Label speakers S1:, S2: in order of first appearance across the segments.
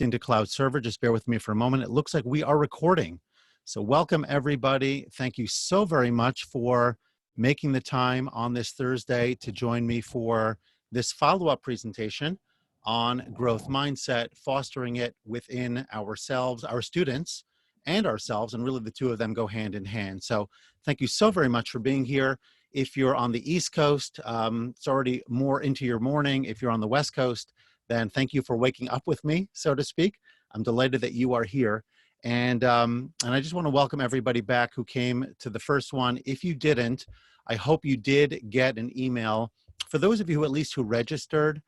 S1: logged into cloud server. Just bear with me for a moment. It looks like we are recording. So welcome everybody. Thank you so very much for making the time on this Thursday to join me for this follow-up presentation on growth mindset, fostering it within ourselves, our students, and ourselves, and really the two of them go hand in hand. So thank you so very much for being here. If you're on the East Coast, it's already more into your morning. If you're on the West Coast, then thank you for waking up with me, so to speak. I'm delighted that you are here. And I just want to welcome everybody back who came to the first one. If you didn't, I hope you did get an email. For those of you who at least who registered,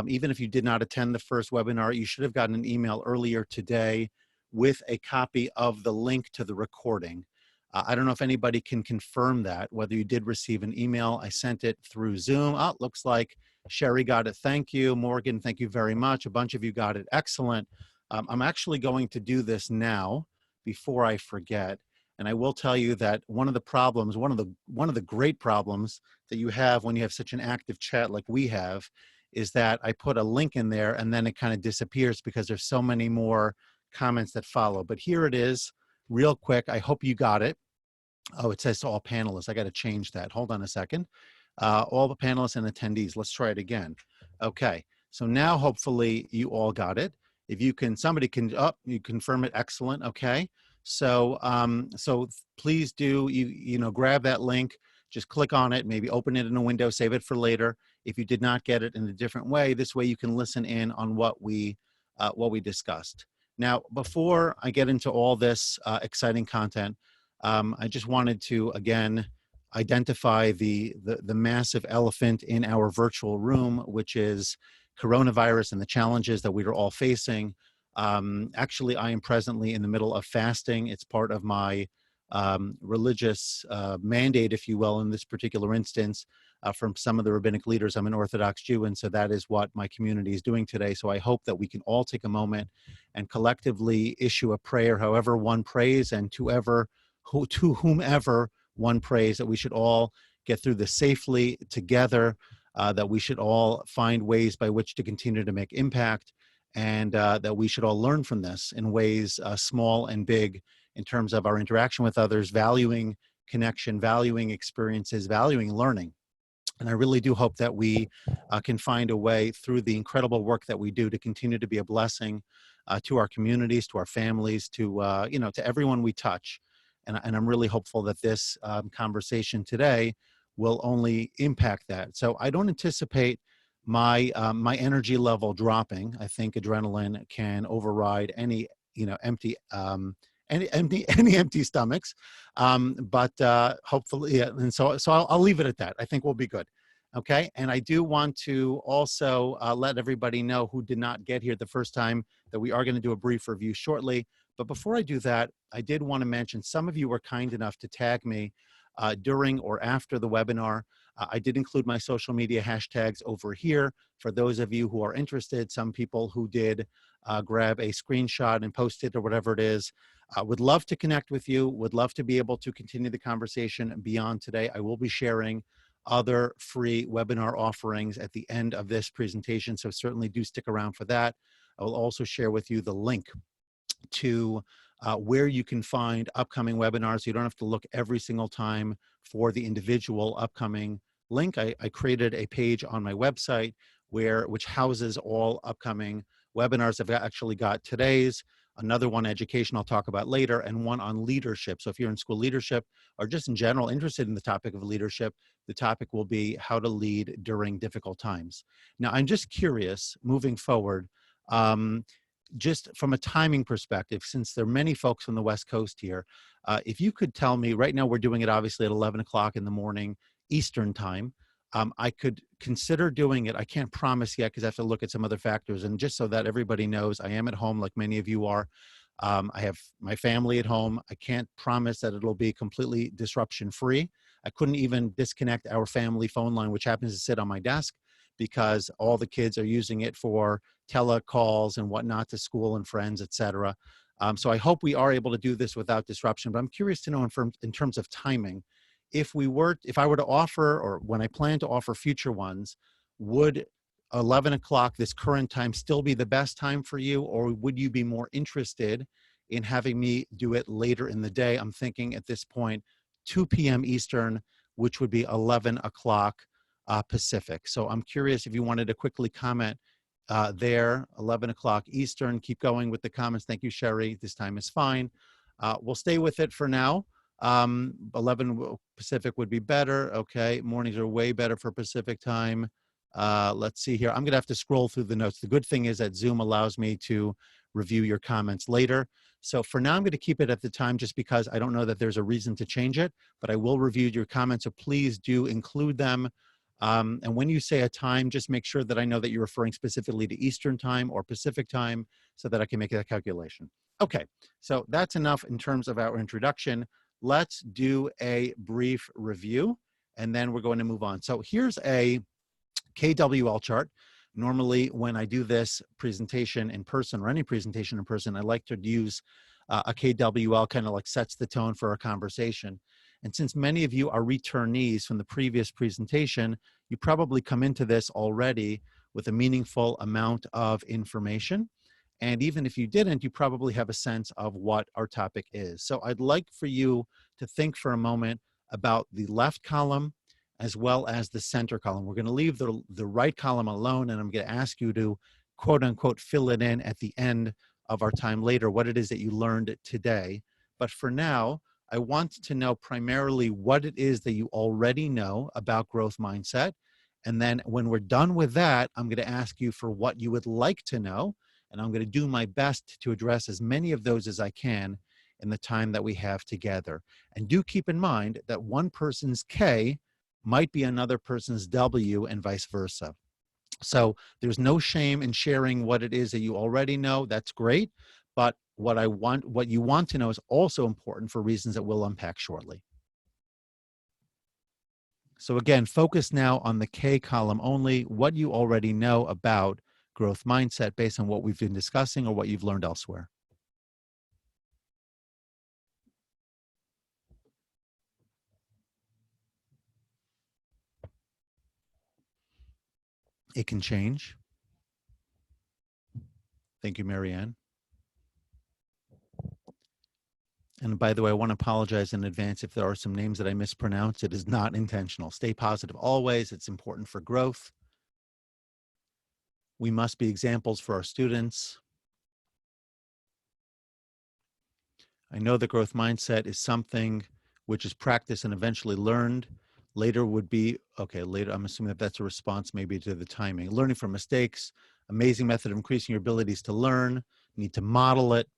S1: even if you did not attend the first webinar, you should have gotten an email earlier today with a copy of the link to the recording. I don't know if anybody can confirm that, whether you did receive an email. I sent it through Zoom. Oh, looks like Sherry got it. Thank you. Morgan, thank you very much. A bunch of you got it. Excellent. I'm actually going to do this now before I forget. And I will tell you that one of the problems, one of the great problems that you have when you have such an active chat like we have, is that I put a link in there and then it kind of disappears because there's so many more comments that follow. But here it is, real quick. I hope you got it. Oh, it says to all panelists. I got to change that. Hold on a second. All the panelists and attendees. Let's try it again. Okay. So now hopefully you all got it. If you can, somebody can, you confirm it. Excellent. Okay. So, so please do, you know, grab that link, just click on it, maybe open it in a window, save it for later. If you did not get it in a different way, this way you can listen in on what we discussed. Now, before I get into all this exciting content, I just wanted to, again, identify the massive elephant in our virtual room, which is coronavirus and the challenges that we are all facing. Actually, I am presently in the middle of fasting. It's part of my religious mandate, if you will, in this particular instance, from some of the rabbinic leaders. I'm an Orthodox Jew, and so that is what my community is doing today. So I hope that we can all take a moment and collectively issue a prayer, however one prays, and to whomever one prays, that we should all get through this safely together, that we should all find ways by which to continue to make impact, and that we should all learn from this in ways small and big in terms of our interaction with others, valuing connection, valuing experiences, valuing learning. And I really do hope that we can find a way through the incredible work that we do to continue to be a blessing to our communities, to our families, to you know, to everyone we touch. And I'm really hopeful that this conversation today will only impact that. So I don't anticipate my my energy level dropping. I think adrenaline can override any, you know, any empty stomachs. But hopefully, yeah, and so I'll leave it at that. I think we'll be good. Okay, and I do want to also let everybody know who did not get here the first time that we are going to do a brief review shortly. But before I do that, I did want to mention some of you were kind enough to tag me during or after the webinar. I did include my social media hashtags over here for those of you who are interested. Some people who did grab a screenshot and post it or whatever it is. Would love to connect with you, would love to be able to continue the conversation beyond today. I will be sharing other free webinar offerings at the end of this presentation, so certainly do stick around for that. I will also share with you the link to where you can find upcoming webinars. You don't have to look every single time for the individual upcoming link. I created a page on my website which houses all upcoming webinars. I've actually got today's, another one education I'll talk about later, and one on leadership. So if you're in school leadership or just in general interested in the topic of leadership, the topic will be how to lead during difficult times. Now, I'm just curious, moving forward, just from a timing perspective, since there are many folks on the West Coast here, if you could tell me, right now we're doing it obviously at 11 o'clock in the morning Eastern time. I could consider doing it. I can't promise yet because I have to look at some other factors. And just so that everybody knows, I am at home like many of you are. I have my family at home. I can't promise that it'll be completely disruption free. I couldn't even disconnect our family phone line, which happens to sit on my desk, because all the kids are using it for telecalls and whatnot to school and friends, etc. So I hope we are able to do this without disruption, but I'm curious to know in terms of timing, if I were to offer, or when I plan to offer future ones, would 11 o'clock, this current time, still be the best time for you, or would you be more interested in having me do it later in the day? I'm thinking at this point, 2 p.m. Eastern, which would be 11 o'clock Pacific. So I'm curious if you wanted to quickly comment there, 11 o'clock Eastern. Keep going with the comments. Thank you, Sherry. This time is fine. We'll stay with it for now. 11 Pacific would be better. Okay, mornings are way better for Pacific time. Let's see here. I'm gonna have to scroll through the notes. The good thing is that Zoom allows me to review your comments later. So for now, I'm gonna keep it at the time just because I don't know that there's a reason to change it, but I will review your comments, so please do include them. And when you say a time, just make sure that I know that you're referring specifically to Eastern time or Pacific time so that I can make that calculation. Okay, so that's enough in terms of our introduction. Let's do a brief review, and then we're going to move on. So here's a KWL chart. Normally, when I do this presentation in person or any presentation in person, I like to use a KWL, kind of like sets the tone for a conversation. And since many of you are returnees from the previous presentation, you probably come into this already with a meaningful amount of information. And even if you didn't, you probably have a sense of what our topic is. So I'd like for you to think for a moment about the left column as well as the center column. We're going to leave the right column alone, and I'm going to ask you to quote unquote fill it in at the end of our time later, what it is that you learned today. But for now, I want to know primarily what it is that you already know about growth mindset. And then when we're done with that, I'm going to ask you for what you would like to know. And I'm going to do my best to address as many of those as I can in the time that we have together. And do keep in mind that one person's K might be another person's W and vice versa. So there's no shame in sharing what it is that you already know. That's great. But what you want to know is also important for reasons that we'll unpack shortly. So again, focus now on the K column only, what you already know about growth mindset based on what we've been discussing or what you've learned elsewhere. It can change. Thank you, Marianne. And by the way, I want to apologize in advance if there are some names that I mispronounce. It is not intentional. Stay positive always. It's important for growth. We must be examples for our students. I know the growth mindset is something which is practiced and eventually learned. Later would be, okay, later, I'm assuming that that's a response maybe to the timing. Learning from mistakes, amazing method of increasing your abilities to learn. Need to model it.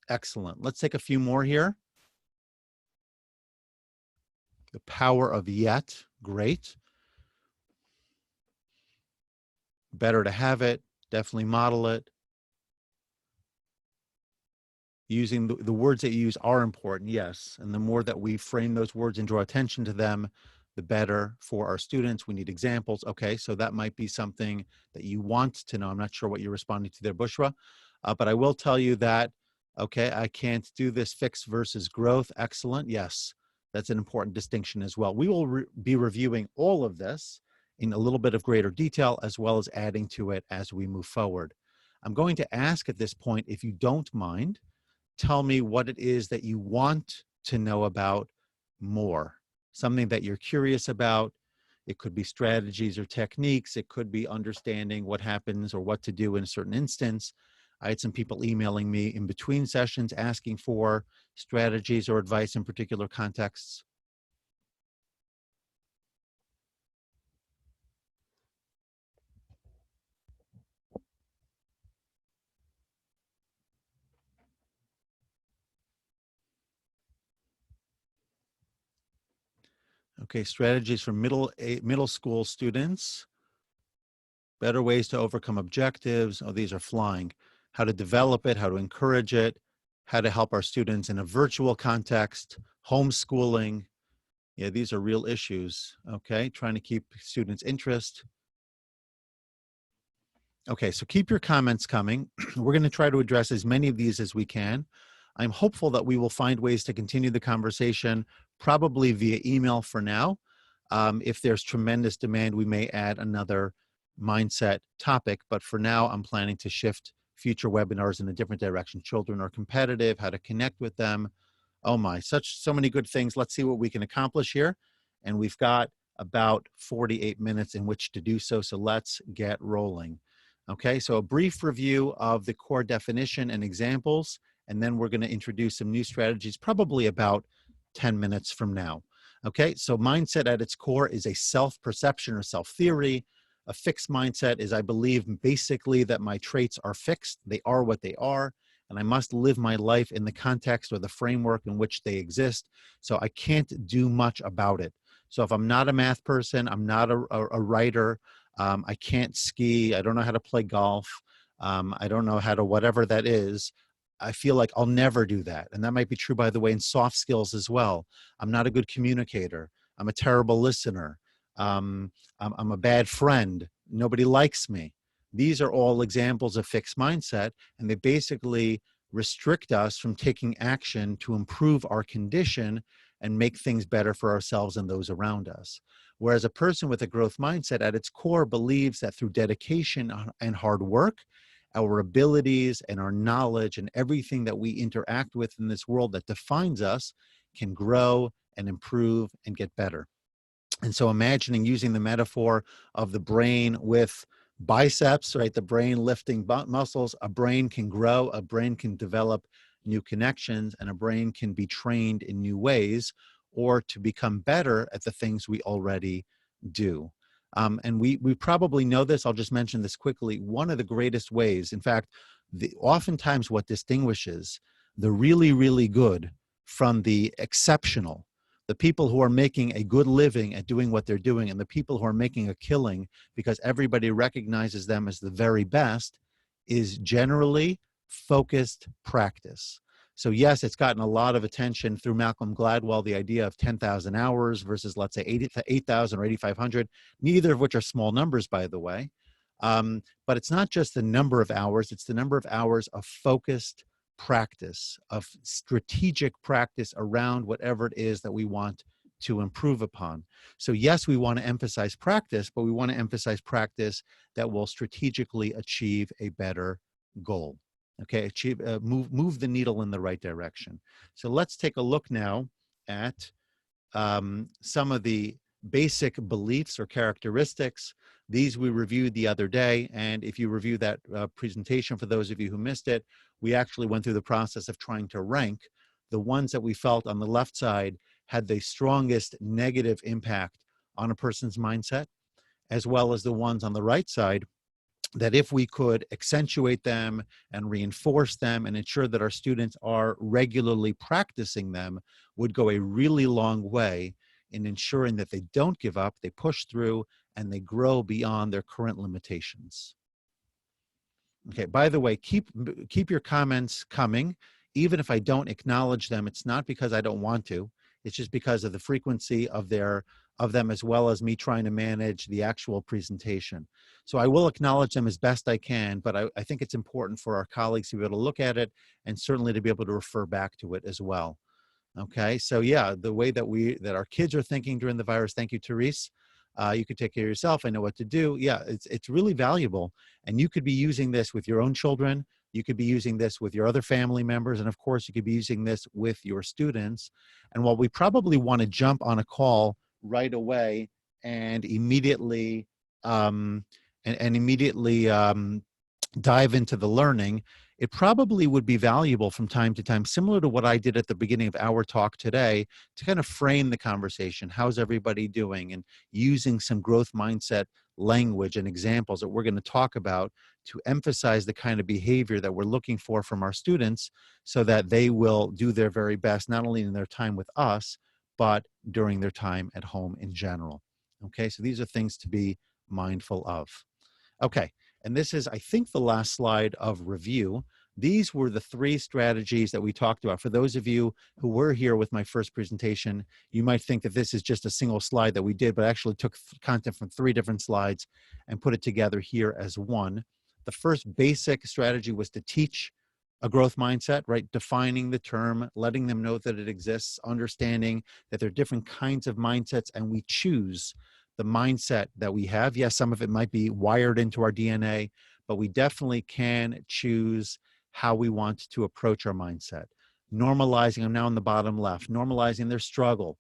S1: Excellent. Let's take a few more here. The power of yet, great. Better to have it, definitely model it. Using the words that you use are important, yes. And the more that we frame those words and draw attention to them, the better for our students. We need examples. Okay, so that might be something that you want to know. I'm not sure what you're responding to there, Bushra. But I will tell you that, okay, I can't do this fixed versus growth. Excellent, yes. That's an important distinction as well. We will be reviewing all of this in a little bit of greater detail, as well as adding to it as we move forward. I'm going to ask at this point, if you don't mind, tell me what it is that you want to know about more. Something that you're curious about. It could be strategies or techniques. It could be understanding what happens or what to do in a certain instance. I had some people emailing me in between sessions asking for strategies or advice in particular contexts. Okay, strategies for middle school students. Better ways to overcome objectives. Oh, these are flying. How to develop it, how to encourage it, how to help our students in a virtual context, homeschooling. Yeah, these are real issues. Okay, trying to keep students' interest. Okay, so keep your comments coming. We're going to try to address as many of these as we can. I'm hopeful that we will find ways to continue the conversation, probably via email for now. If there's tremendous demand, we may add another mindset topic, but for now, I'm planning to shift future webinars in a different direction. Children are competitive, how to connect with them. Oh my, so many good things. Let's see what we can accomplish here. And we've got about 48 minutes in which to do so. So let's get rolling. Okay, so a brief review of the core definition and examples, and then we're going to introduce some new strategies probably about 10 minutes from now. Okay, so mindset at its core is a self-perception or self-theory. A fixed mindset is, I believe, basically that my traits are fixed. They are what they are, and I must live my life in the context or the framework in which they exist. So I can't do much about it. So if I'm not a math person, I'm not a writer, I can't ski, I don't know how to play golf, I don't know how to whatever that is, I feel like I'll never do that. And that might be true, by the way, in soft skills as well. I'm not a good communicator. I'm a terrible listener. I'm a bad friend. Nobody likes me. These are all examples of fixed mindset, and they basically restrict us from taking action to improve our condition and make things better for ourselves and those around us. Whereas a person with a growth mindset at its core believes that through dedication and hard work, our abilities and our knowledge and everything that we interact with in this world that defines us can grow and improve and get better. And so imagining using the metaphor of the brain with biceps, right? The brain lifting muscles, a brain can grow, a brain can develop new connections, and a brain can be trained in new ways or to become better at the things we already do. And we probably know this. I'll just mention this quickly. One of the greatest ways, in fact, oftentimes what distinguishes the really, really good from the exceptional, the people who are making a good living at doing what they're doing, and the people who are making a killing because everybody recognizes them as the very best, is generally focused practice. So yes, it's gotten a lot of attention through Malcolm Gladwell, the idea of 10,000 hours versus, let's say, 8,000 or 8,500, neither of which are small numbers, by the way. But it's not just the number of hours, it's the number of hours of focused practice, of strategic practice around whatever it is that we want to improve upon. So yes, we want to emphasize practice, but we want to emphasize practice that will strategically achieve a better goal. Okay, move the needle in the right direction. So let's take a look now at some of the basic beliefs or characteristics. These we reviewed the other day, and if you review that presentation, for those of you who missed it, we actually went through the process of trying to rank the ones that we felt on the left side had the strongest negative impact on a person's mindset, as well as the ones on the right side that if we could accentuate them and reinforce them and ensure that our students are regularly practicing them, would go a really long way in ensuring that they don't give up, they push through, and they grow beyond their current limitations. Okay, by the way, keep your comments coming. Even if I don't acknowledge them, it's not because I don't want to. It's just because of the frequency of them, as well as me trying to manage the actual presentation. So I will acknowledge them as best I can, but I think it's important for our colleagues to be able to look at it and certainly to be able to refer back to it as well. Okay, so yeah, the way that our kids are thinking during the virus, thank you, Therese. You could take care of yourself. I know what to do. Yeah, it's really valuable. And you could be using this with your own children. You could be using this with your other family members. And of course, you could be using this with your students. And while we probably want to jump on a call right away and immediately dive into the learning, it probably would be valuable from time to time, similar to what I did at the beginning of our talk today, to kind of frame the conversation. How's everybody doing? And using some growth mindset language and examples that we're going to talk about to emphasize the kind of behavior that we're looking for from our students so that they will do their very best, not only in their time with us, but during their time at home in general. Okay, so these are things to be mindful of. Okay. And this is, I think, the last slide of review. These were the 3 strategies that we talked about. For those of you who were here with my first presentation, you might think that this is just a single slide that we did, but I actually took content from 3 different slides and put it together here as one. The first basic strategy was to teach a growth mindset, right? Defining the term, letting them know that it exists, understanding that there are different kinds of mindsets, and we choose the mindset that we have. Yes, some of it might be wired into our DNA, but we definitely can choose how we want to approach our mindset. Normalizing, I'm now in the bottom left, normalizing their struggle,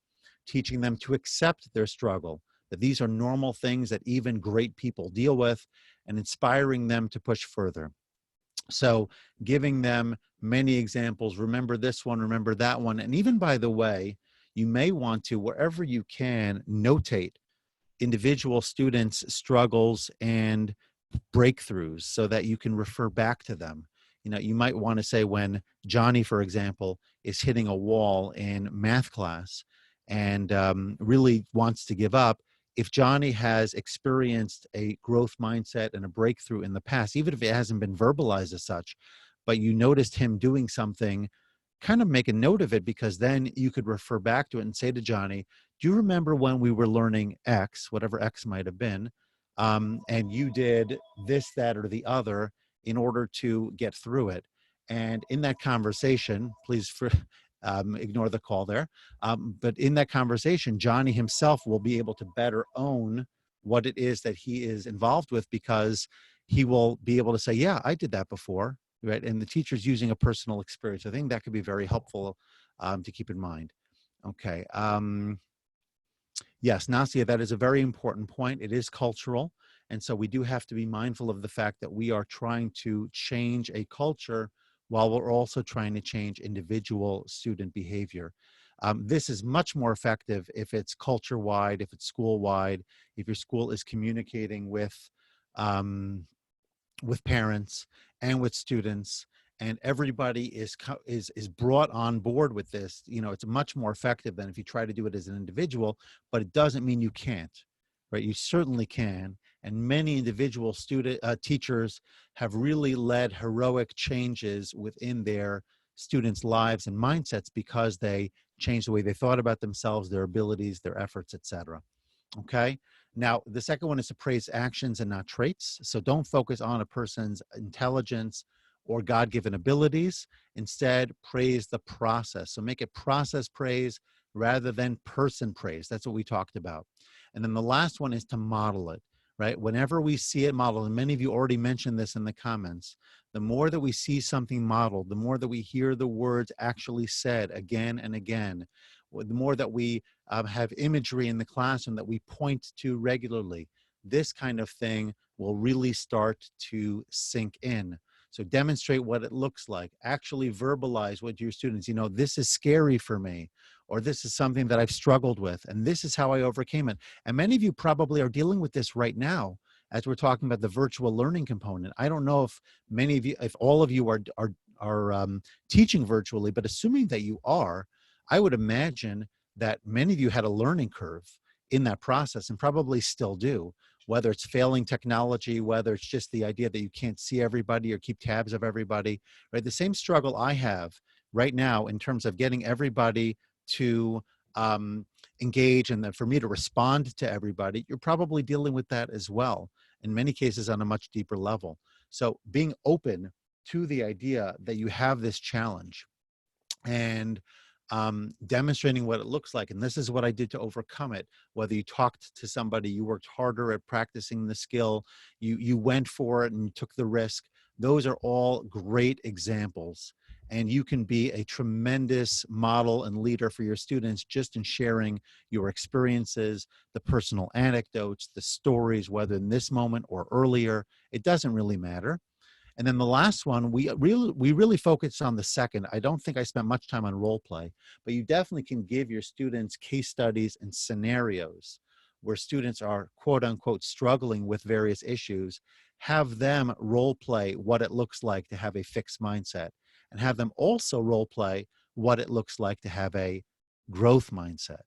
S1: teaching them to accept their struggle, that these are normal things that even great people deal with, and inspiring them to push further. So giving them many examples, remember this one, remember that one. And even, by the way, you may want to, wherever you can, notate individual students' struggles and breakthroughs so that you can refer back to them. You know, you might want to say when Johnny, for example, is hitting a wall in math class and really wants to give up, if Johnny has experienced a growth mindset and a breakthrough in the past, even if it hasn't been verbalized as such, but you noticed him doing something, kind of make a note of it, because then you could refer back to it and say to Johnny, do you remember when we were learning X, whatever X might have been, and you did this, that, or the other in order to get through it? And in that conversation, please ignore the call there, but in that conversation, Johnny himself will be able to better own what it is that he is involved with, because he will be able to say, yeah, I did that before, right? And the teacher's using a personal experience. I think that could be very helpful to keep in mind. Okay. Yes, Nasia, that is a very important point. It is cultural. And so we do have to be mindful of the fact that we are trying to change a culture while we're also trying to change individual student behavior. This is much more effective if it's culture-wide, if it's school-wide, if your school is communicating with parents and with students, and everybody is brought on board with this. You know, it's much more effective than if you try to do it as an individual, but it doesn't mean you can't, right? You certainly can. And many individual teachers have really led heroic changes within their students' lives and mindsets because they changed the way they thought about themselves, their abilities, their efforts, etc. Okay. Now, the second one is to praise actions and not traits. So don't focus on a person's intelligence or God-given abilities. Instead, praise the process. So make it process praise rather than person praise. That's what we talked about. And then the last one is to model it, right? Whenever we see it modeled, and many of you already mentioned this in the comments, the more that we see something modeled, the more that we hear the words actually said again and again, the more that we have imagery in the classroom that we point to regularly, this kind of thing will really start to sink in. So demonstrate what it looks like. Actually verbalize with your students, you know, this is scary for me, or this is something that I've struggled with, and this is how I overcame it. And many of you probably are dealing with this right now as we're talking about the virtual learning component. I don't know if many of you, if all of you are teaching virtually, but assuming that you are, I would imagine that many of you had a learning curve in that process and probably still do, whether it's failing technology, whether it's just the idea that you can't see everybody or keep tabs of everybody, right? The same struggle I have right now in terms of getting everybody to engage and then for me to respond to everybody, you're probably dealing with that as well, in many cases on a much deeper level. So being open to the idea that you have this challenge and demonstrating what it looks like. And this is what I did to overcome it. Whether you talked to somebody, you worked harder at practicing the skill, you went for it and you took the risk. Those are all great examples. And you can be a tremendous model and leader for your students just in sharing your experiences, the personal anecdotes, the stories, whether in this moment or earlier, it doesn't really matter. And then the last one, we really focus on the second. I don't think I spent much time on role play, but you definitely can give your students case studies and scenarios where students are quote unquote struggling with various issues. Have them role play what it looks like to have a fixed mindset, and have them also role play what it looks like to have a growth mindset.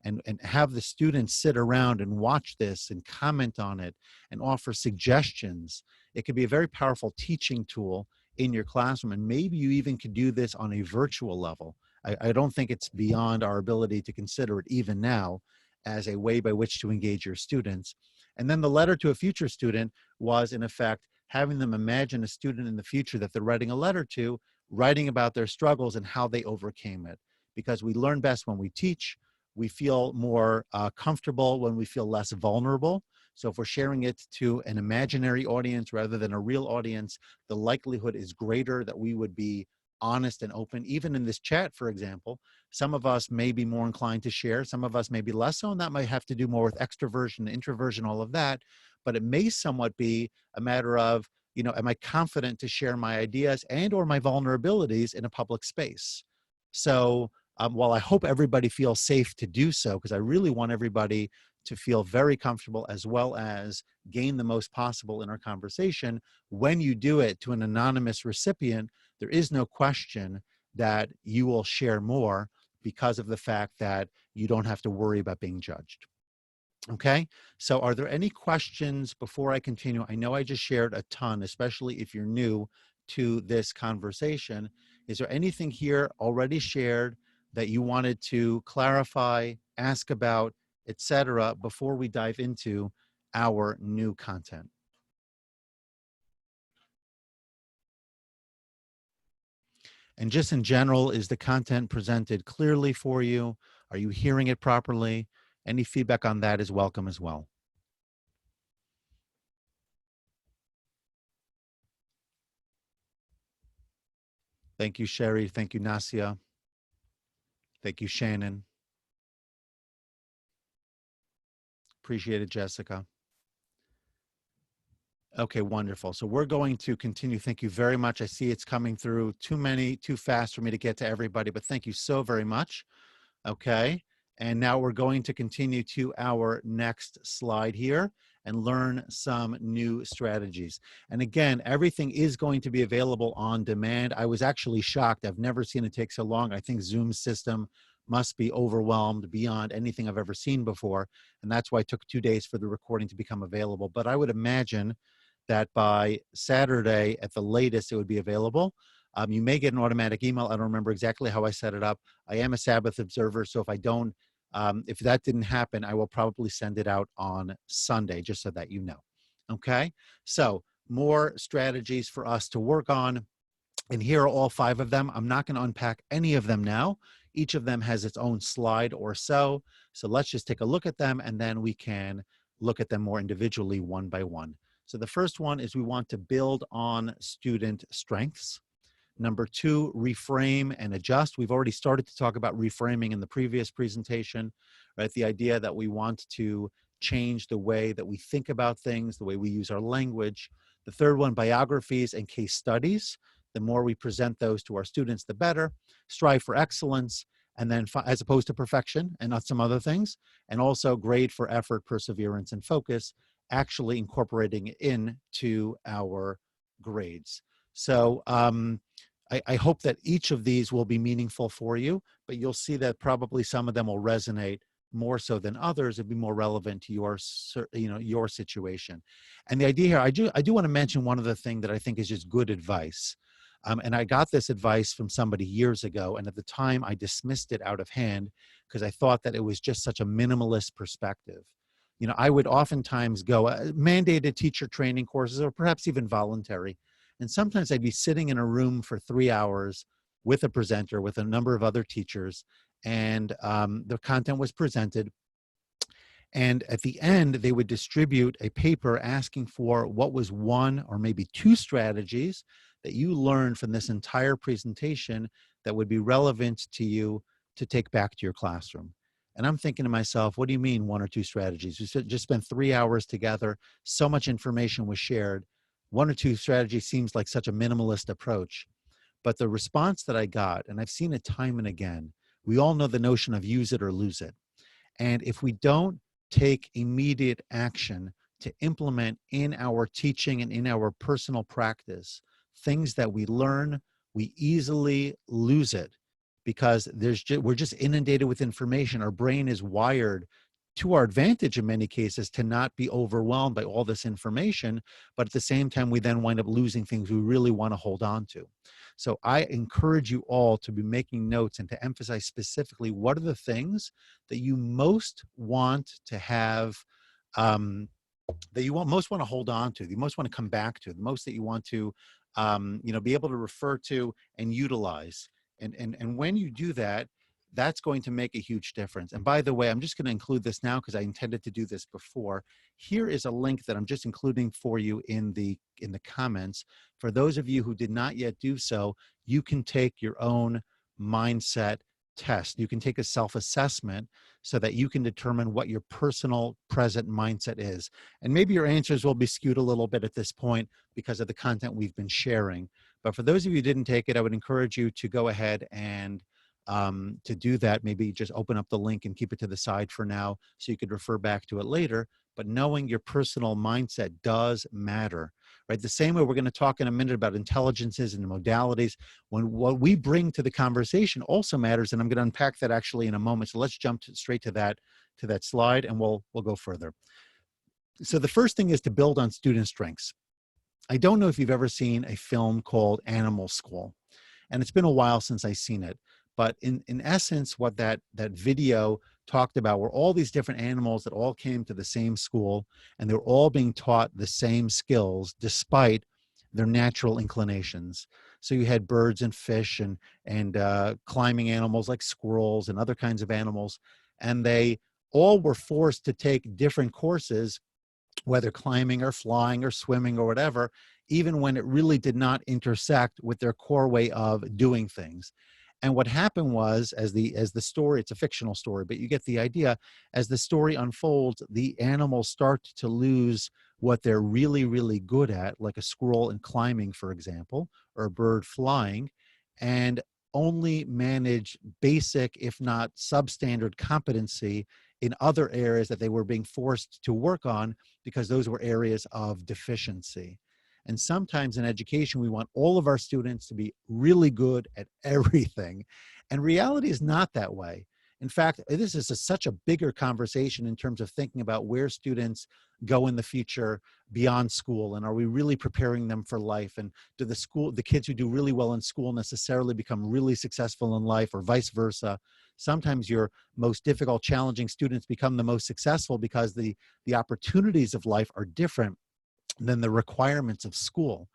S1: And have the students sit around and watch this and comment on it and offer suggestions. It could be a very powerful teaching tool in your classroom. And maybe you even could do this on a virtual level. I don't think it's beyond our ability to consider it even now as a way by which to engage your students. And then the letter to a future student was, in effect, having them imagine a student in the future that they're writing a letter to, writing about their struggles and how they overcame it. Because we learn best when we teach, We feel more comfortable when we feel less vulnerable. So if we're sharing it to an imaginary audience rather than a real audience, the likelihood is greater that we would be honest and open. Even in this chat, for example, some of us may be more inclined to share, some of us may be less so, and that might have to do more with extroversion, introversion, all of that. But it may somewhat be a matter of, am I confident to share my ideas and or my vulnerabilities in a public space? So while I hope everybody feels safe to do so, because I really want everybody to feel very comfortable as well as gain the most possible in our conversation, when you do it to an anonymous recipient, there is no question that you will share more because of the fact that you don't have to worry about being judged. Okay, so are there any questions before I continue? I know I just shared a ton, especially if you're new to this conversation. Is there anything here already shared that you wanted to clarify, ask about, etc., before we dive into our new content? And just in general, is the content presented clearly for you? Are you hearing it properly? Any feedback on that is welcome as well. Thank you, Sherry. Thank you, Nasia. Thank you, Shannon. Appreciate it, Jessica. Okay, wonderful. So we're going to continue. Thank you very much. I see it's coming through too fast for me to get to everybody, but thank you so very much. Okay, and now we're going to continue to our next slide here and learn some new strategies. And again, everything is going to be available on demand. I was actually shocked. I've never seen it take so long. I think Zoom's system must be overwhelmed beyond anything I've ever seen before. And that's why it took 2 days for the recording to become available. But I would imagine that by Saturday at the latest, it would be available. You may get an automatic email. I don't remember exactly how I set it up. I am a Sabbath observer, so if that didn't happen, I will probably send it out on Sunday, just so that you know. Okay, so more strategies for us to work on. And here are all 5 of them. I'm not going to unpack any of them now. Each of them has its own slide or so. So let's just take a look at them, and then we can look at them more individually one by one. So the first one is we want to build on student strengths. Number 2, reframe and adjust. We've already started to talk about reframing in the previous presentation, right? The idea that we want to change the way that we think about things, the way we use our language. The third one, biographies and case studies. The more we present those to our students, the better. Strive for excellence, and then as opposed to perfection and not some other things. And also grade for effort, perseverance, and focus, actually incorporating it into our grades. So I hope that each of these will be meaningful for you, but you'll see that probably some of them will resonate more so than others and be more relevant to your situation. And the idea here, I do want to mention one other thing that I think is just good advice. And I got this advice from somebody years ago, and at the time I dismissed it out of hand because I thought that it was just such a minimalist perspective. I would oftentimes go mandated teacher training courses, or perhaps even voluntary. And sometimes I'd be sitting in a room for 3 hours with a presenter, with a number of other teachers, and the content was presented. And at the end, they would distribute a paper asking for what was 1 or maybe 2 strategies that you learned from this entire presentation that would be relevant to you to take back to your classroom. And I'm thinking to myself, what do you mean 1 or 2 strategies? We just spent 3 hours together. So much information was shared. 1 or 2 strategies seems like such a minimalist approach. But the response that I got, and I've seen it time and again, we all know the notion of use it or lose it. And if we don't take immediate action to implement in our teaching and in our personal practice things that we learn, we easily lose it because we're just inundated with information. Our brain is wired to our advantage in many cases to not be overwhelmed by all this information, but at the same time, we then wind up losing things we really want to hold on to. So I encourage you all to be making notes and to emphasize specifically what are the things that you most want to have, that you most want to hold on to, that you most want to come back to, the most that you want to, be able to refer to and utilize. And when you do that, that's going to make a huge difference. And by the way, I'm just going to include this now because I intended to do this before. Here is a link that I'm just including for you in the comments. For those of you who did not yet do so, you can take your own mindset test. You can take a self-assessment so that you can determine what your personal present mindset is. And maybe your answers will be skewed a little bit at this point because of the content we've been sharing. But for those of you who didn't take it, I would encourage you to go ahead and to do that. Maybe just open up the link and keep it to the side for now so you could refer back to it later. But knowing your personal mindset does matter, right? The same way we're going to talk in a minute about intelligences and modalities. When what we bring to the conversation also matters, and I'm going to unpack that actually in a moment. So let's jump straight to that slide, and we'll go further. So the first thing is to build on student strengths. I don't know if you've ever seen a film called Animal School, and it's been a while since I've seen it. But in essence, what that video talked about were all these different animals that all came to the same school, and they were all being taught the same skills despite their natural inclinations. So you had birds and fish and climbing animals like squirrels and other kinds of animals, and they all were forced to take different courses, whether climbing or flying or swimming or whatever, even when it really did not intersect with their core way of doing things. And what happened was, as the story, it's a fictional story, but you get the idea, as the story unfolds, the animals start to lose what they're really, really good at, like a squirrel in climbing, for example, or a bird flying, and only manage basic, if not substandard competency in other areas that they were being forced to work on because those were areas of deficiency. And sometimes in education, we want all of our students to be really good at everything. And reality is not that way. In fact, this is such a bigger conversation in terms of thinking about where students go in the future beyond school, and are we really preparing them for life? And do the kids who do really well in school necessarily become really successful in life, or vice versa? Sometimes your most difficult, challenging students become the most successful because the opportunities of life are different than the requirements of school.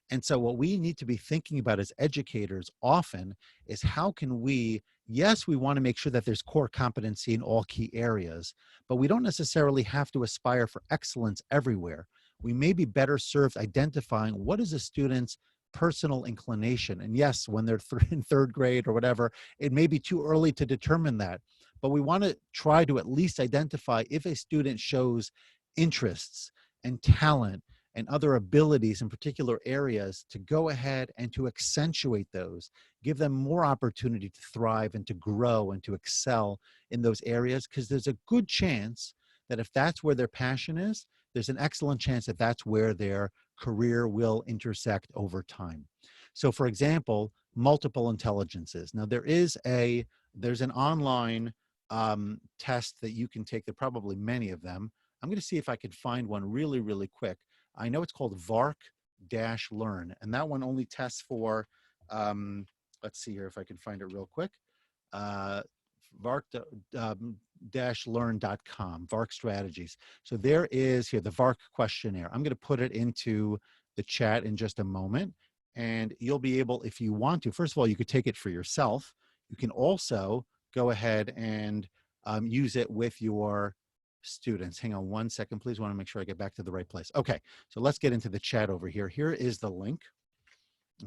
S1: And so what we need to be thinking about as educators often is, how can we, yes, we want to make sure that there's core competency in all key areas, but we don't necessarily have to aspire for excellence everywhere. We may be better served identifying what is a student's personal inclination. And yes, when they're in third grade or whatever, it may be too early to determine that, but we want to try to at least identify if a student shows interests and talent and other abilities in particular areas, to go ahead and to accentuate those, give them more opportunity to thrive and to grow and to excel in those areas, because there's a good chance that if that's where their passion is, there's an excellent chance that that's where their career will intersect over time. So for example, multiple intelligences. Now there's an online test that you can take. There are probably many of them. I'm going to see if I can find one really, really quick. I know it's called VARK-Learn, and that one only tests for, let's see here if I can find it real quick, VARK-Learn.com, VARK strategies. So there is here the VARK questionnaire. I'm going to put it into the chat in just a moment, and you'll be able, if you want to, first of all, you could take it for yourself. You can also go ahead and use it with your students. Hang on one second, please. I want to make sure I get back to the right place. Okay, so let's get into the chat over here. Here is the link.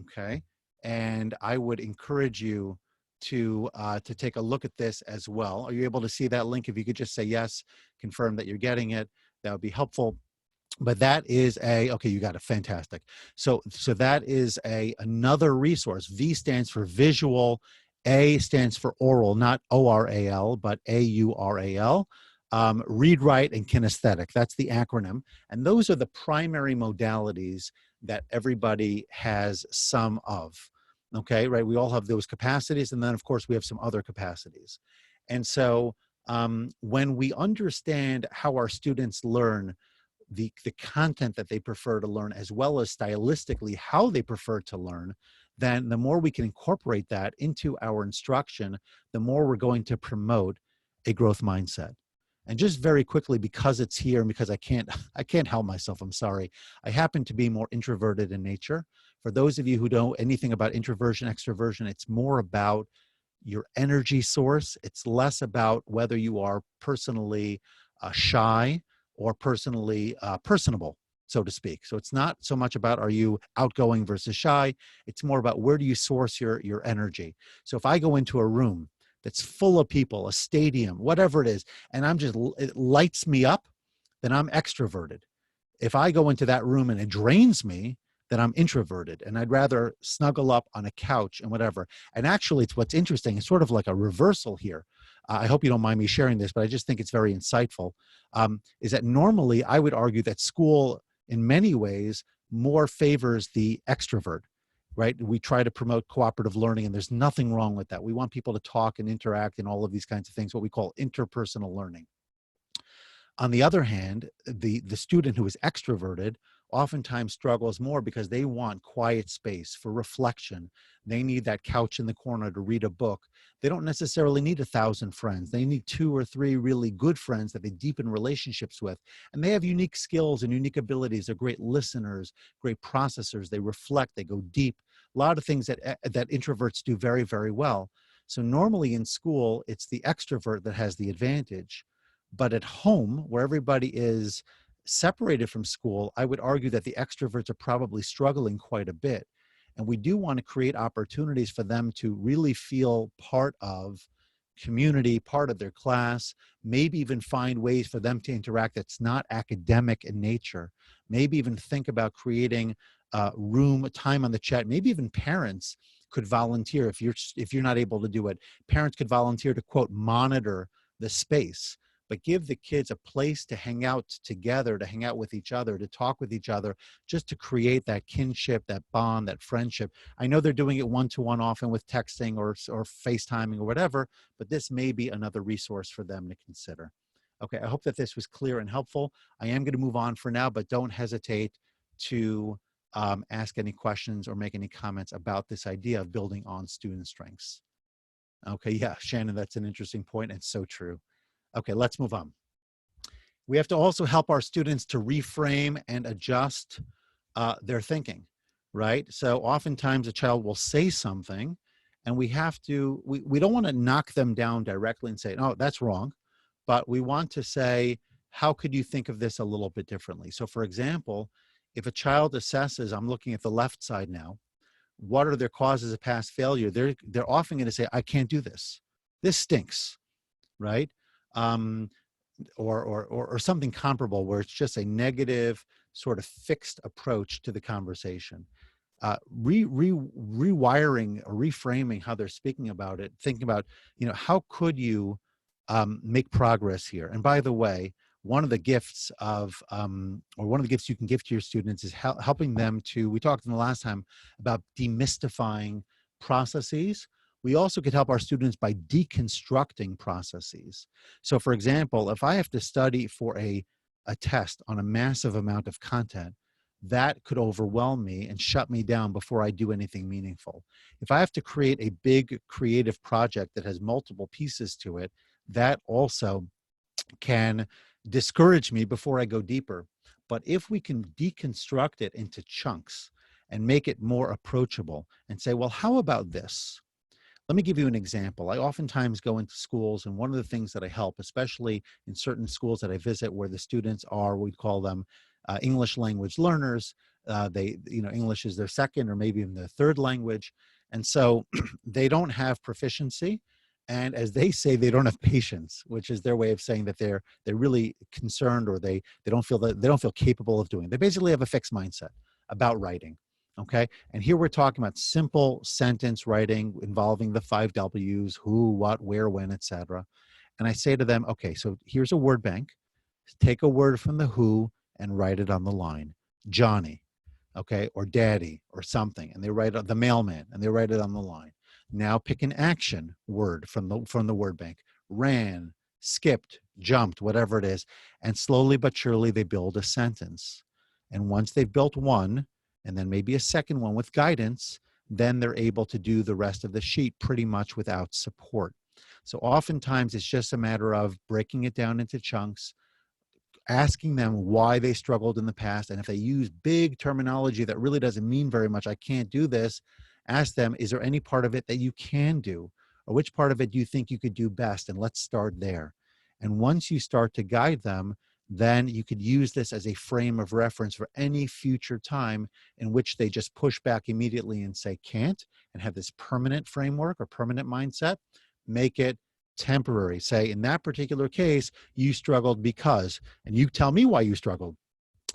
S1: Okay, and I would encourage you to take a look at this as well. Are you able to see that link? If you could just say yes, confirm that you're getting it, that would be helpful. But that is okay, you got it, fantastic. So that is another resource. V stands for visual, A stands for oral, not O-R-A-L, but A-U-R-A-L. Read, write, and kinesthetic. That's the acronym. And those are the primary modalities that everybody has some of. Okay, right? We all have those capacities. And then, of course, we have some other capacities. And so when we understand how our students learn, the content that they prefer to learn, as well as stylistically how they prefer to learn, then the more we can incorporate that into our instruction, the more we're going to promote a growth mindset. And just very quickly, because it's here and because I can't help myself, I'm sorry. I happen to be more introverted in nature. For those of you who don't know anything about introversion, extroversion, it's more about your energy source. It's less about whether you are personally shy or personally personable, so to speak. So it's not so much about are you outgoing versus shy. It's more about where do you source your energy. So if I go into a room that's full of people, a stadium, whatever it is, and it lights me up, then I'm extroverted. If I go into that room and it drains me, then I'm introverted, and I'd rather snuggle up on a couch and whatever. And actually, it's what's interesting. It's sort of like a reversal here. I hope you don't mind me sharing this, but I just think it's very insightful. Is that normally I would argue that school, in many ways, more favors the extrovert, right? We try to promote cooperative learning, and there's nothing wrong with that. We want people to talk and interact and all of these kinds of things, what we call interpersonal learning. On the other hand, the student who is extroverted oftentimes struggles more because they want quiet space for reflection. They need that couch in the corner to read a book. They don't necessarily need 1,000 friends. They need 2 or 3 really good friends that they deepen relationships with. And they have unique skills and unique abilities. They're great listeners, great processors. They reflect, they go deep. A lot of things that introverts do very, very well. So normally in school, it's the extrovert that has the advantage. But at home, where everybody is separated from school, I would argue that the extroverts are probably struggling quite a bit. And we do want to create opportunities for them to really feel part of community, part of their class, maybe even find ways for them to interact that's not academic in nature. Maybe even think about creating time on the chat. Maybe even parents could volunteer if you're not able to do it. Parents could volunteer to, quote, monitor the space, but give the kids a place to hang out together, to hang out with each other, to talk with each other, just to create that kinship, that bond, that friendship. I know they're doing it one-to-one often with texting or FaceTiming or whatever, but this may be another resource for them to consider. Okay, I hope that this was clear and helpful. I am going to move on for now, but don't hesitate to ask any questions or make any comments about this idea of building on student strengths. Okay, yeah, Shannon, that's an interesting point and so true. Okay, let's move on. We have to also help our students to reframe and adjust their thinking, right? So oftentimes a child will say something and we don't want to knock them down directly and say, no, that's wrong. But we want to say, how could you think of this a little bit differently? So for example, if a child assesses, I'm looking at the left side now, what are their causes of past failure? They're often going to say, I can't do this. This stinks, right? Or something comparable where it's just a negative sort of fixed approach to the conversation. Rewiring or reframing how they're speaking about it, thinking about, how could you make progress here? And by the way, one of the gifts you can give to your students is helping them to, we talked in the last time about demystifying processes. We also could help our students by deconstructing processes. So for example, if I have to study for a test on a massive amount of content, that could overwhelm me and shut me down before I do anything meaningful. If I have to create a big creative project that has multiple pieces to it, that also can discourage me before I go deeper. But if we can deconstruct it into chunks and make it more approachable and say, well, how about this? Let me give you an example. I oftentimes go into schools, and one of the things that I help, especially in certain schools that I visit where the students are, we call them English language learners. English is their second or maybe even their third language. And so they don't have proficiency. And as they say, they don't have patience, which is their way of saying that they're really concerned, or they don't feel capable of doing it. They basically have a fixed mindset about writing. Okay, and here we're talking about simple sentence writing involving the 5 W's: who, what, where, when, etc. And I say to them, okay, so here's a word bank. Take a word from the who and write it on the line. Johnny, okay, or daddy, or something, and they write the mailman, and they write it on the line. Now pick an action word from the word bank. Ran, skipped, jumped, whatever it is, and slowly but surely they build a sentence. And once they've built one, and then maybe a second one with guidance, then they're able to do the rest of the sheet pretty much without support. So oftentimes it's just a matter of breaking it down into chunks, asking them why they struggled in the past. And if they use big terminology that really doesn't mean very much, I can't do this, ask them, is there any part of it that you can do? or which part of it do you think you could do best? And let's start there. And once you start to guide them, then you could use this as a frame of reference for any future time in which they just push back immediately and say can't, and have this permanent framework or permanent mindset. Make it temporary. Say, in that particular case, you struggled because, and you tell me why you struggled.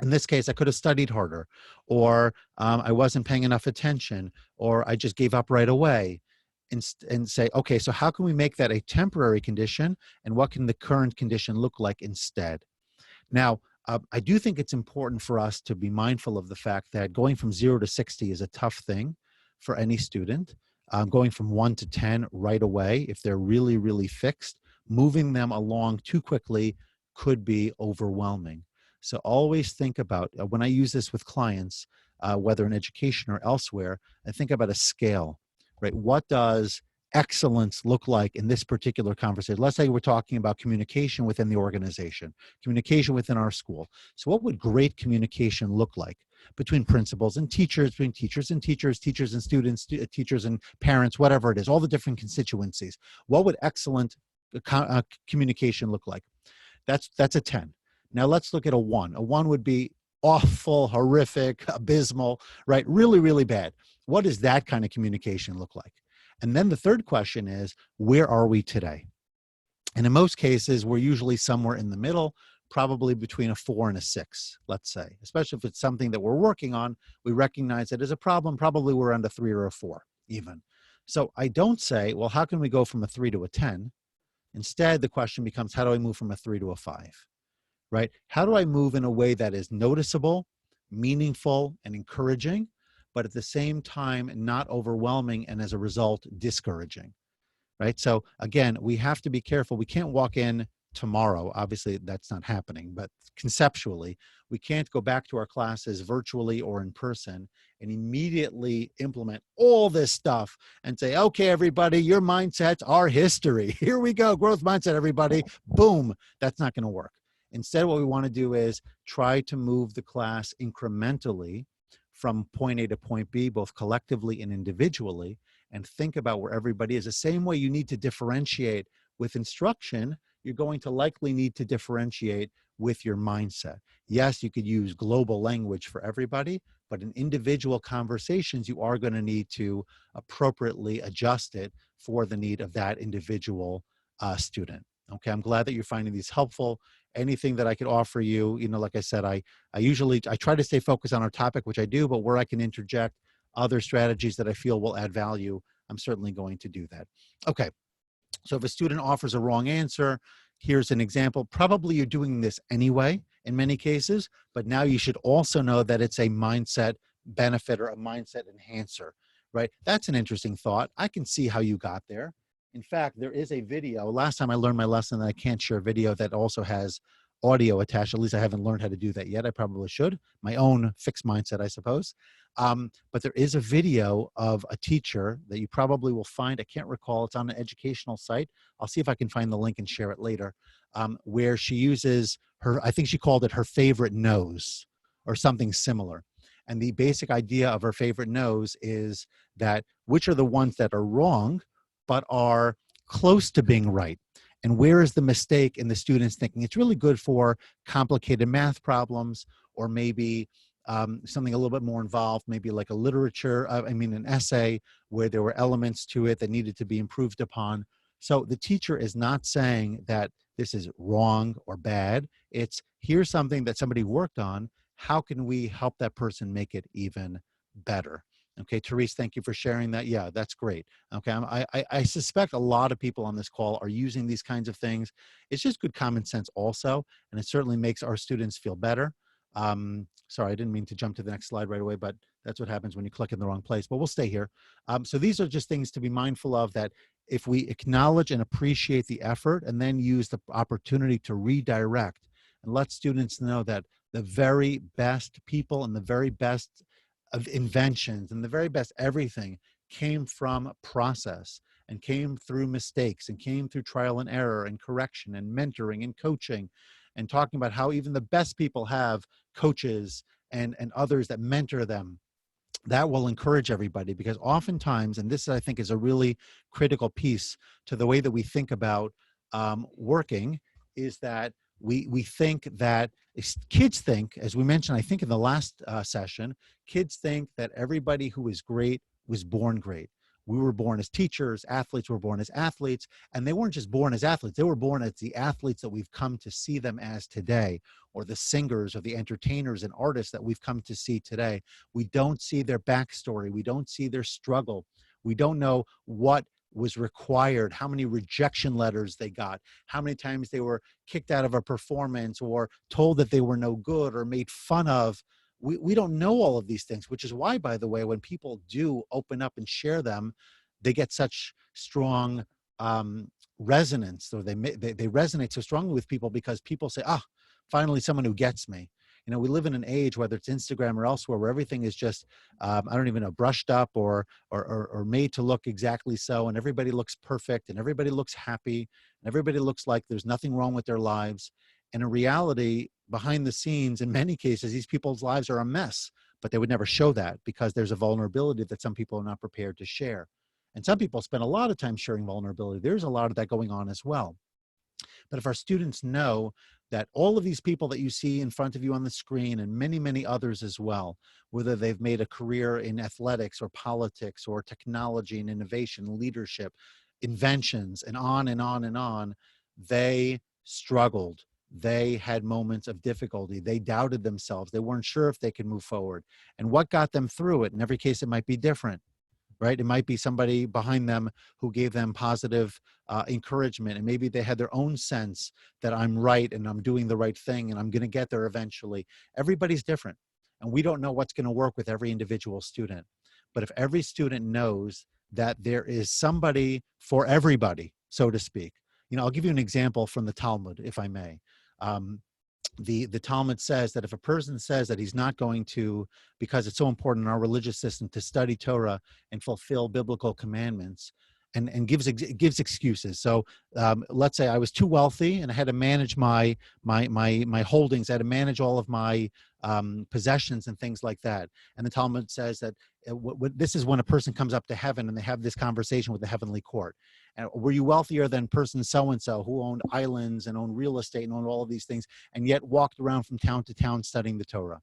S1: In this case, I could have studied harder, or I wasn't paying enough attention, or I just gave up right away. And say, okay, so how can we make that a temporary condition, and what can the current condition look like instead? Now, I do think it's important for us to be mindful of the fact that going from 0 to 60 is a tough thing for any student. Going from 1 to 10 right away, if they're really, really fixed, moving them along too quickly could be overwhelming. So always think about, when I use this with clients, whether in education or elsewhere, I think about a scale, right? What does excellence look like in this particular conversation? Let's say we're talking about communication within the organization, communication within our school. So what would great communication look like between principals and teachers, between teachers and teachers, teachers and students, teachers and parents, whatever it is, all the different constituencies? What would excellent communication look like? That's a 10. Now let's look at a 1. A 1 would be awful, horrific, abysmal, right? Really, really bad. What does that kind of communication look like? And then the third question is, where are we today? And in most cases, we're usually somewhere in the middle, probably between a 4 and a 6, let's say. Especially if it's something that we're working on, we recognize it as a problem, probably we're around a 3 or a 4 even. So I don't say, well, how can we go from a 3 to a 10? Instead, the question becomes, how do I move from a 3 to a 5? Right? How do I move in a way that is noticeable, meaningful, and encouraging, but at the same time, not overwhelming and as a result, discouraging, right? So again, we have to be careful. We can't walk in tomorrow. Obviously, that's not happening, but conceptually, we can't go back to our classes virtually or in person and immediately implement all this stuff and say, okay, everybody, your mindsets are history. Here we go, growth mindset, everybody. Boom. That's not going to work. Instead, what we want to do is try to move the class incrementally from point A to point B, both collectively and individually, and think about where everybody is. The same way you need to differentiate with instruction, you're going to likely need to differentiate with your mindset. Yes, you could use global language for everybody, but in individual conversations, you are going to need to appropriately adjust it for the need of that individual student. Okay, I'm glad that you're finding these helpful. Anything that I could offer you, like I said, I try to stay focused on our topic, which I do, but where I can interject other strategies that I feel will add value, I'm certainly going to do that. Okay, so if a student offers a wrong answer, here's an example. Probably you're doing this anyway in many cases, but now you should also know that it's a mindset benefit or a mindset enhancer, right? That's an interesting thought. I can see how you got there. In fact, there is a video. Last time I learned my lesson that I can't share video that also has audio attached. At least I haven't learned how to do that yet. I probably should. My own fixed mindset, I suppose. But there is a video of a teacher that you probably will find. I can't recall. It's on an educational site. I'll see if I can find the link and share it later, where she uses her, I think she called it her favorite no's or something similar. And the basic idea of her favorite no's is that which are the ones that are wrong, but are close to being right. And where is the mistake in the student's thinking? It's really good for complicated math problems, or maybe something a little bit more involved, maybe like a an essay where there were elements to it that needed to be improved upon. So the teacher is not saying that this is wrong or bad. It's, here's something that somebody worked on. How can we help that person make it even better? Okay, Therese, thank you for sharing that. Yeah, that's great. Okay, I suspect a lot of people on this call are using these kinds of things. It's just good common sense also, and it certainly makes our students feel better. Sorry, I didn't mean to jump to the next slide right away, but that's what happens when you click in the wrong place, but we'll stay here. So these are just things to be mindful of, that if we acknowledge and appreciate the effort and then use the opportunity to redirect and let students know that the very best people and the very best of inventions and the very best everything came from process and came through mistakes and came through trial and error and correction and mentoring and coaching, and talking about how even the best people have coaches and others that mentor them that will encourage everybody, because oftentimes, and this I think is a really critical piece to the way that we think about working, is that we think that kids think, as we mentioned, I think in the last session, kids think that everybody who is great was born great. We were born as teachers, athletes were born as athletes, and they weren't just born as athletes, they were born as the athletes that we've come to see them as today, or the singers or the entertainers and artists that we've come to see today. We don't see their backstory. We don't see their struggle. We don't know what was required, how many rejection letters they got, how many times they were kicked out of a performance or told that they were no good or made fun of. We don't know all of these things, which is why, by the way, when people do open up and share them, they get such strong resonance, or they resonate so strongly with people, because people say, ah, finally someone who gets me. You know, we live in an age, whether it's Instagram or elsewhere, where everything is just, I don't even know, brushed up or made to look exactly so. And everybody looks perfect and everybody looks happy and everybody looks like there's nothing wrong with their lives. And in reality, behind the scenes, in many cases, these people's lives are a mess, but they would never show that because there's a vulnerability that some people are not prepared to share. And some people spend a lot of time sharing vulnerability. There's a lot of that going on as well. But if our students know that all of these people that you see in front of you on the screen, and many, many others as well, whether they've made a career in athletics or politics or technology and innovation, leadership, inventions, and on and on and on, they struggled. They had moments of difficulty. They doubted themselves. They weren't sure if they could move forward. And what got them through it? In every case, it might be different, right? It might be somebody behind them who gave them positive encouragement, and maybe they had their own sense that I'm right and I'm doing the right thing and I'm going to get there eventually. Everybody's different, and we don't know what's going to work with every individual student. But if every student knows that there is somebody for everybody, so to speak, you know, I'll give you an example from the Talmud, if I may. Um, the Talmud says that if a person says that he's not going to, because it's so important in our religious system to study Torah and fulfill biblical commandments, and gives excuses. So let's say I was too wealthy and I had to manage my holdings. I had to manage all of my possessions and things like that. And the Talmud says that this is when a person comes up to heaven and they have this conversation with the heavenly court. And were you wealthier than person so-and-so who owned islands and owned real estate and owned all of these things, and yet walked around from town to town studying the Torah?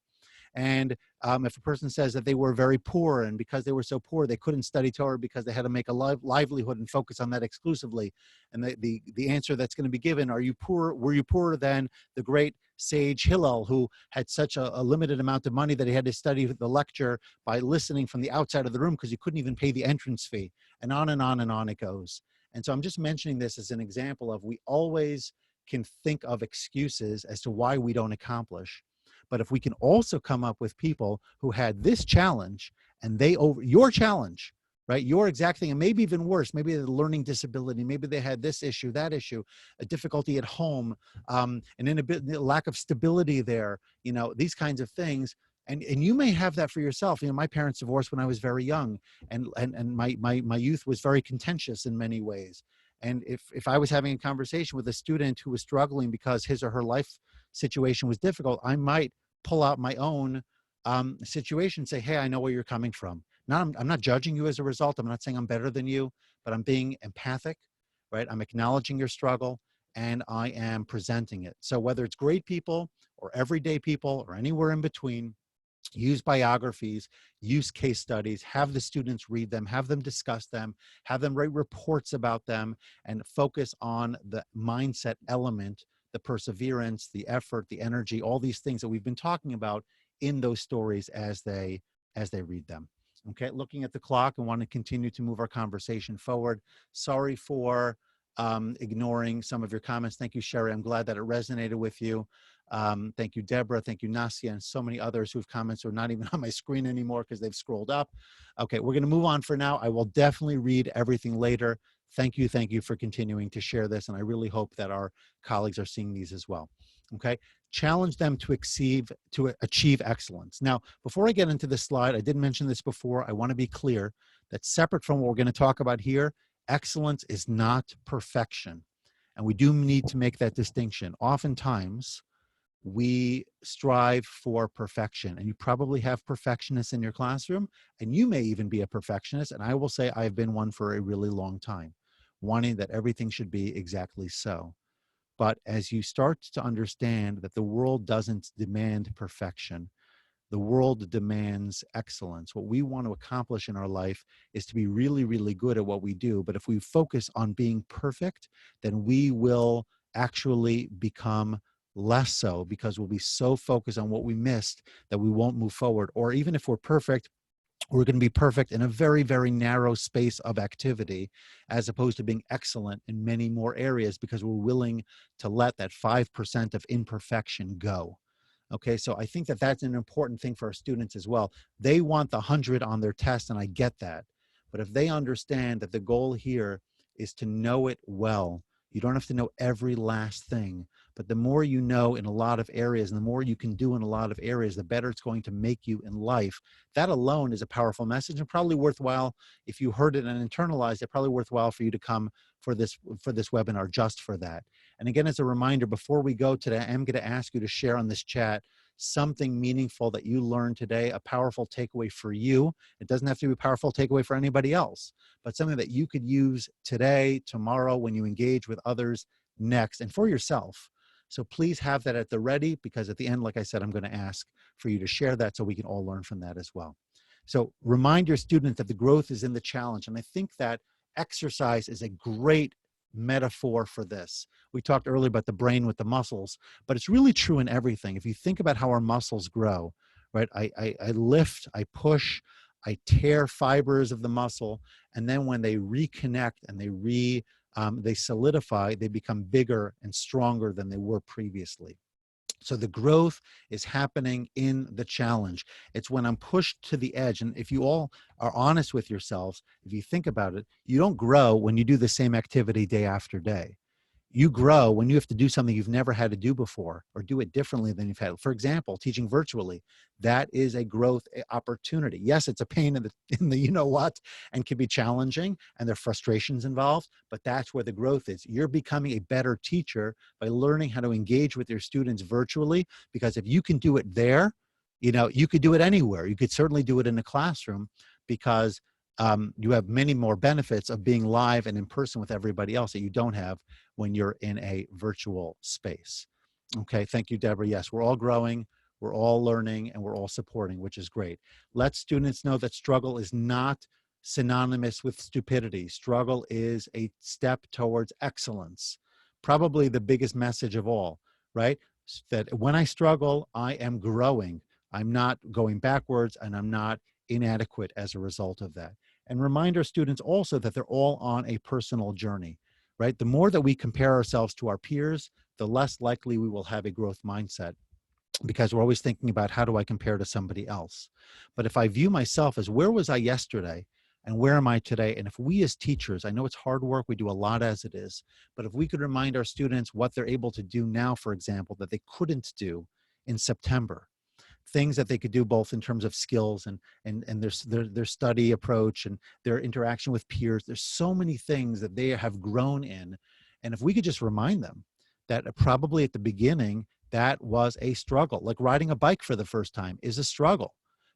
S1: And if a person says that they were very poor, and because they were so poor, they couldn't study Torah because they had to make a livelihood and focus on that exclusively. And the answer that's going to be given, are you poor? Were you poorer than the great sage Hillel, who had such a limited amount of money that he had to study the lecture by listening from the outside of the room because he couldn't even pay the entrance fee? And on and on and on it goes. And so I'm just mentioning this as an example of, we always can think of excuses as to why we don't accomplish. But if we can also come up with people who had this challenge and they over your challenge, right? Your exact thing, and maybe even worse, maybe they had a learning disability, maybe they had this issue, that issue, a difficulty at home, an inability, lack of stability there, you know, these kinds of things. And you may have that for yourself. You know, my parents divorced when I was very young, and my youth was very contentious in many ways. And if I was having a conversation with a student who was struggling because his or her life situation was difficult, I might pull out my own situation and say, hey, I know where you're coming from. I'm not judging you as a result. I'm not saying I'm better than you, but I'm being empathic, right? I'm acknowledging your struggle and I am presenting it. So whether it's great people or everyday people or anywhere in between, use biographies, use case studies, have the students read them, have them discuss them, have them write reports about them, and focus on the mindset element, the perseverance, the effort, the energy, all these things that we've been talking about in those stories as they read them. Okay, looking at the clock, and want to continue to move our conversation forward. Sorry for ignoring some of your comments. Thank you, Sherry. I'm glad that it resonated with you. Thank you, Deborah. Thank you, Nasia, and so many others who've comments are not even on my screen anymore because they've scrolled up. Okay, we're going to move on for now. I will definitely read everything later. Thank you for continuing to share this, and I really hope that our colleagues are seeing these as well. Okay, challenge them to achieve excellence. Now, before I get into this slide, I did mention this before. I want to be clear that separate from what we're going to talk about here, excellence is not perfection, and we do need to make that distinction. Oftentimes, we strive for perfection. And you probably have perfectionists in your classroom, and you may even be a perfectionist. And I will say I've been one for a really long time, wanting that everything should be exactly so. But as you start to understand that the world doesn't demand perfection, the world demands excellence. What we want to accomplish in our life is to be really, really good at what we do. But if we focus on being perfect, then we will actually become less so, because we'll be so focused on what we missed that we won't move forward. Or even if we're perfect, we're going to be perfect in a very, very narrow space of activity, as opposed to being excellent in many more areas, because we're willing to let that 5% of imperfection go. Okay, so I think that that's an important thing for our students as well. They want the 100 on their test, and I get that. But if they understand that the goal here is to know it well, you don't have to know every last thing, but the more you know in a lot of areas and the more you can do in a lot of areas, the better it's going to make you in life. That alone is a powerful message, and probably worthwhile, if you heard it and internalized it, probably worthwhile for you to come for this webinar just for that. And again, as a reminder, before we go today, I am going to ask you to share on this chat something meaningful that you learned today, a powerful takeaway for you. It doesn't have to be a powerful takeaway for anybody else, but something that you could use today, tomorrow, when you engage with others next, and for yourself. So please have that at the ready, because at the end, like I said, I'm going to ask for you to share that so we can all learn from that as well. So remind your students that the growth is in the challenge. And I think that exercise is a great metaphor for this. We talked earlier about the brain with the muscles, but it's really true in everything. If you think about how our muscles grow, right? I lift, I push, I tear fibers of the muscle, and then when they reconnect and they solidify, they become bigger and stronger than they were previously. So the growth is happening in the challenge. It's when I'm pushed to the edge. And if you all are honest with yourselves, if you think about it, you don't grow when you do the same activity day after day. You grow when you have to do something you've never had to do before, or do it differently than you've had. For example, teaching virtually, that is a growth opportunity. Yes, it's a pain in the you know what, and can be challenging, and there are frustrations involved, but that's where the growth is. You're becoming a better teacher by learning how to engage with your students virtually, because if you can do it there, you could do it anywhere. You could certainly do it in a classroom, because you have many more benefits of being live and in person with everybody else that you don't have when you're in a virtual space. Okay, thank you, Deborah. Yes, we're all growing, we're all learning, and we're all supporting, which is great. Let students know that struggle is not synonymous with stupidity. Struggle is a step towards excellence. Probably the biggest message of all, right? That when I struggle, I am growing. I'm not going backwards, and I'm not inadequate as a result of that. And remind our students also that they're all on a personal journey, right? The more that we compare ourselves to our peers, the less likely we will have a growth mindset, because we're always thinking about, how do I compare to somebody else? But if I view myself as, where was I yesterday and where am I today? And if we as teachers, I know it's hard work, we do a lot as it is, but if we could remind our students what they're able to do now, for example, that they couldn't do in September, things that they could do both in terms of skills and their study approach and their interaction with peers. There's so many things that they have grown in. And if we could just remind them that probably at the beginning, that was a struggle. Like riding a bike for the first time is a struggle.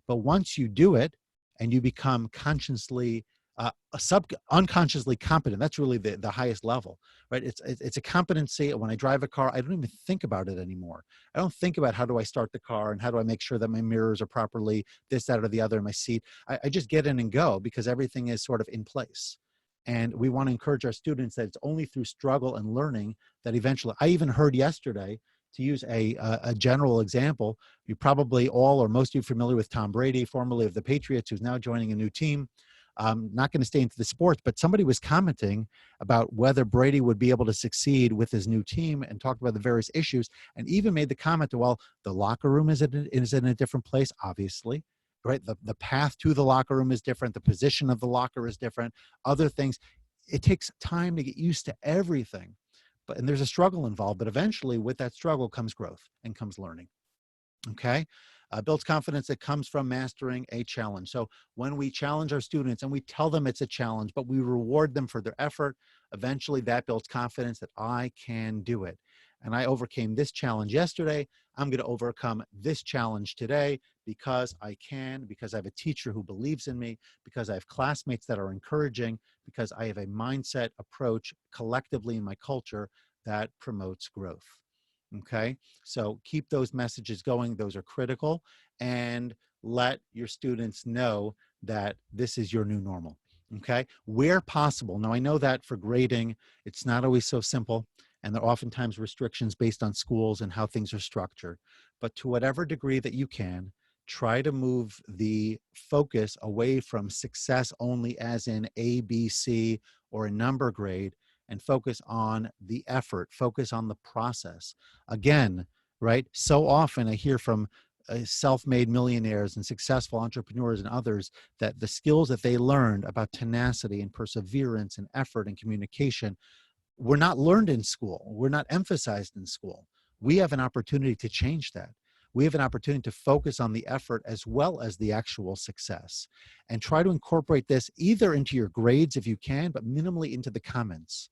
S1: But once you do it and you become consciously, unconsciously competent, that's really the highest level, right? It's a competency. When I drive a car, I don't even think about it anymore. I don't think about, how do I start the car and how do I make sure that my mirrors are properly this, that, or the other in my seat. I just get in and go, because everything is sort of in place. And we want to encourage our students that it's only through struggle and learning that eventually, I even heard yesterday, to use a general example, you probably all or most of you are familiar with Tom Brady, formerly of the Patriots, who's now joining a new team. Not going to stay into the sports, but somebody was commenting about whether Brady would be able to succeed with his new team, and talked about the various issues, and even made the comment, well, the locker room is in a different place, obviously, right? The path to the locker room is different. The position of the locker is different. Other things. It takes time to get used to everything. And there's a struggle involved, but eventually with that struggle comes growth and comes learning. Okay. Builds confidence that comes from mastering a challenge. So when we challenge our students and we tell them it's a challenge, but we reward them for their effort, eventually that builds confidence that I can do it. and I overcame this challenge yesterday. I'm going to overcome this challenge today because I can, because I have a teacher who believes in me, because I have classmates that are encouraging, because I have a mindset approach collectively in my culture that promotes growth. Okay, so keep those messages going. Those are critical, and let your students know that this is your new normal. Okay, where possible. Now, I know that for grading, it's not always so simple, and there are oftentimes restrictions based on schools and how things are structured. But to whatever degree that you can, try to move the focus away from success only as in A, B, C, or a number grade, and focus on the effort, focus on the process. Again, right? So often I hear from self-made millionaires and successful entrepreneurs and others that the skills that they learned about tenacity and perseverance and effort and communication were not learned in school. We're not emphasized in school. We have an opportunity to change that. We have an opportunity to focus on the effort as well as the actual success, and try to incorporate this either into your grades if you can, but minimally into the comments,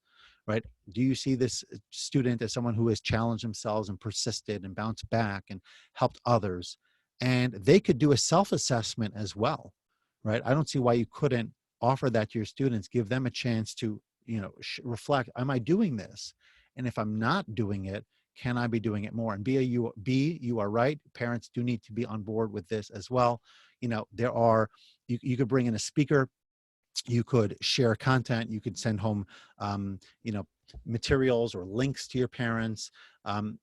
S1: right? Do you see this student as someone who has challenged themselves and persisted and bounced back and helped others? And they could do a self-assessment as well, right? I don't see why you couldn't offer that to your students, give them a chance to, reflect, am I doing this? And if I'm not doing it, can I be doing it more? And you are right. Parents do need to be on board with this as well. You could bring in a speaker, you could share content, you could send home, um, you know, materials or links to your parents,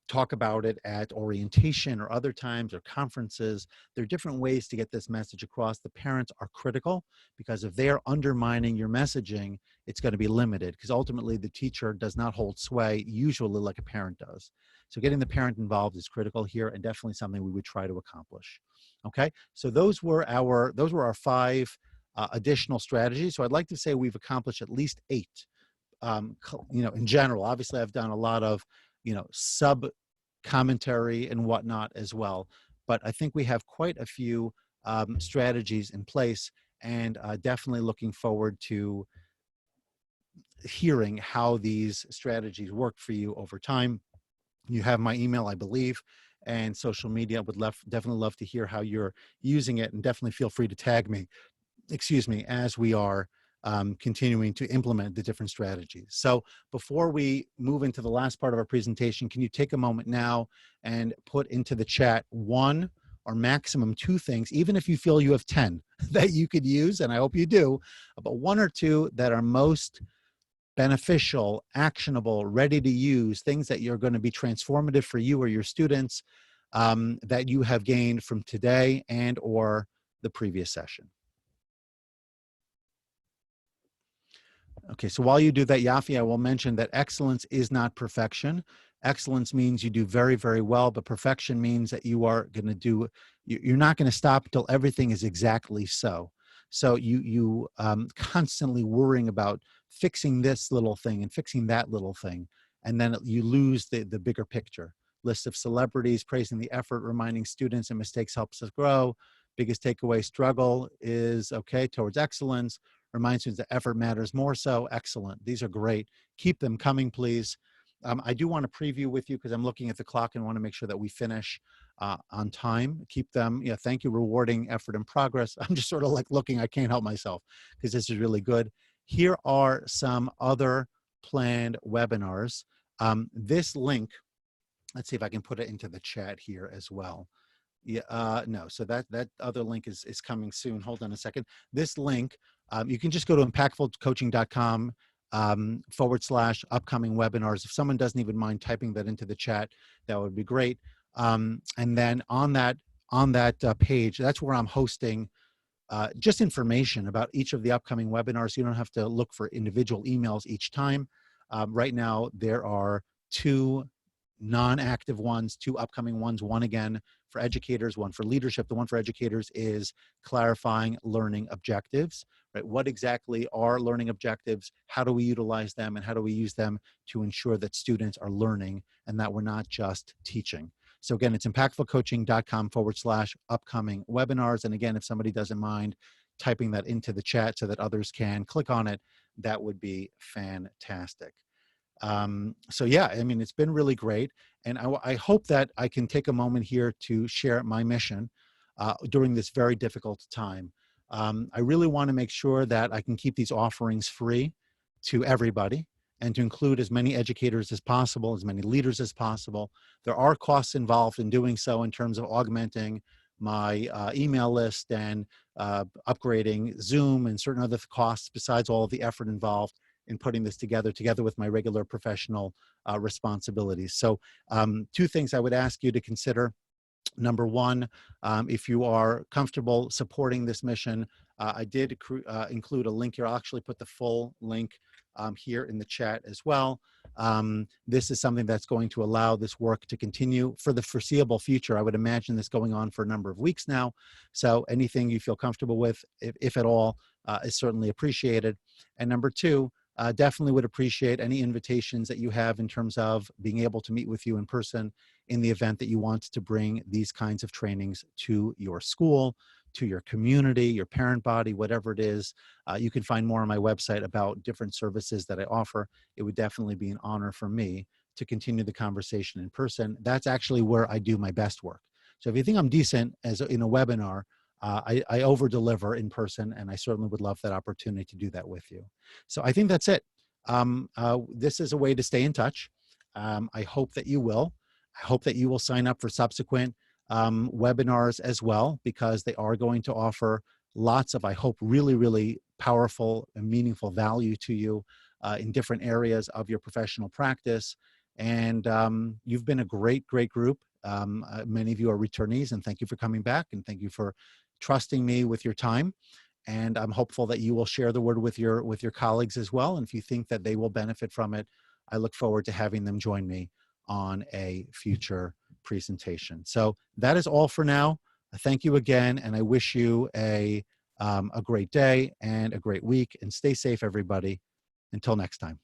S1: talk about it at orientation or other times or conferences. There are different ways to get this message across. The parents are critical, because if they're undermining your messaging, it's going to be limited, because ultimately the teacher does not hold sway usually like a parent does. So getting the parent involved is critical here, and definitely something we would try to accomplish. Okay, so those were our 5 additional strategies. So I'd like to say we've accomplished at least 8. In general, obviously I've done a lot of, sub commentary and whatnot as well, but I think we have quite a few strategies in place, and definitely looking forward to hearing how these strategies work for you over time. You have my email, I believe, and social media. Would definitely love to hear how you're using it, and definitely feel free to tag me, as we are continuing to implement the different strategies. So before we move into the last part of our presentation, can you take a moment now and put into the chat 1 or maximum 2 things, even if you feel you have 10 that you could use, and I hope you do, but 1 or 2 that are most beneficial, actionable, ready to use, things that you're going to be transformative for you or your students, that you have gained from today and or the previous session. Okay, so while you do that, Yafi, I will mention that excellence is not perfection. Excellence means you do very, very well, but perfection means that you are going to do, you're not going to stop until everything is exactly so. So you constantly worrying about fixing this little thing and fixing that little thing, and then you lose the bigger picture. List of celebrities praising the effort, reminding students and mistakes helps us grow. Biggest takeaway: struggle is okay towards excellence. Remind students that effort matters more so. Excellent. These are great. Keep them coming, please. I do want to preview with you, because I'm looking at the clock and want to make sure that we finish on time. Keep them. Yeah, thank you. Rewarding effort and progress. I'm just sort of like looking. I can't help myself, because this is really good. Here are some other planned webinars. This link, let's see if I can put it into the chat here as well. Yeah, no, so that other link is coming soon. Hold on a second. This link, you can just go to impactfulcoaching.com /upcoming webinars. If someone doesn't even mind typing that into the chat, that would be great. And then on that page, that's where I'm hosting just information about each of the upcoming webinars. You don't have to look for individual emails each time. Right now, there are 2 non-active ones, 2 upcoming ones, one again for educators, one for leadership. The one for educators is clarifying learning objectives, right? What exactly are learning objectives? How do we utilize them, and how do we use them to ensure that students are learning and that we're not just teaching? So again, it's impactfulcoaching.com /upcoming webinars. And again, if somebody doesn't mind typing that into the chat so that others can click on it, that would be fantastic. So yeah, I mean, it's been really great. And I hope that I can take a moment here to share my mission during this very difficult time. I really want to make sure that I can keep these offerings free to everybody and to include as many educators as possible, as many leaders as possible. There are costs involved in doing so in terms of augmenting my email list and upgrading Zoom and certain other costs besides all of the effort involved in putting this together with my regular professional responsibilities. So two things I would ask you to consider. Number one, if you are comfortable supporting this mission, I did include a link here. I'll actually put the full link here in the chat as well. This is something that's going to allow this work to continue for the foreseeable future. I would imagine this going on for a number of weeks now. So anything you feel comfortable with, if at all, is certainly appreciated. And number two, definitely would appreciate any invitations that you have in terms of being able to meet with you in person in the event that you want to bring these kinds of trainings to your school, to your community, your parent body, whatever it is. You can find more on my website about different services that I offer. It would definitely be an honor for me to continue the conversation in person. That's actually where I do my best work. So if you think I'm decent in a webinar, I over deliver in person, and I certainly would love that opportunity to do that with you. So I think that's it. This is a way to stay in touch. I hope that you will. I hope that you will sign up for subsequent webinars as well, because they are going to offer lots of, I hope, really, really powerful and meaningful value to you in different areas of your professional practice. And you've been a great, great group. Many of you are returnees, and thank you for coming back, and thank you for trusting me with your time. And I'm hopeful that you will share the word with your colleagues as well. And if you think that they will benefit from it, I look forward to having them join me on a future presentation. So that is all for now. Thank you again, and I wish you a great day and a great week, and stay safe, everybody. Until next time.